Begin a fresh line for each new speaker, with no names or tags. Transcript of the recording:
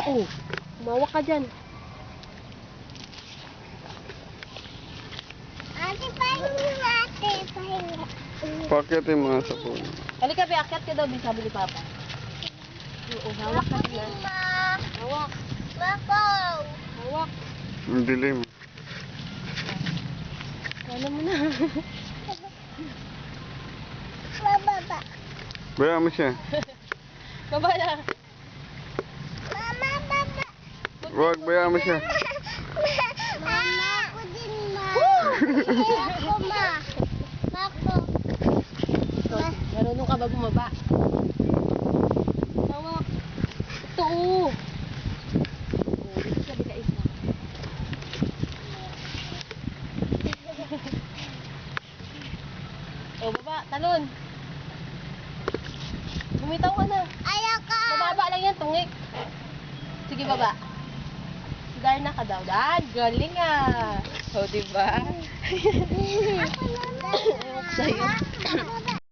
Oh, umawak ka dyan.
Ate, pahinga ate. Pahinga.
Pakitin mo nga sa puno.
Halika, be, akyat ka daw, be, sabi ni Papa. Oo, hawak ka sila. Hawak.
Makaw.
Hawak.
Ang dilim.
Alam mo na.
Bababa.
Bayaan mo siya.
Baba na.
Mama, baba.
Huwag, bayaan mo siya.
Mama, ako din, ma. Ako, ma. Ako.
Ikaw, marunong ka ba bumaba? Hawak. Ito, oh. Oh, dito sabi ka isa. Oh, baba, talon. Bumitaw ka na.
Ayaw ka.
Mababa lang yan, tungik. Sige, baba. Darna ka daw. Galing ah. O, diba?
Ako naman.
Ewan ko sa'yo.
Ako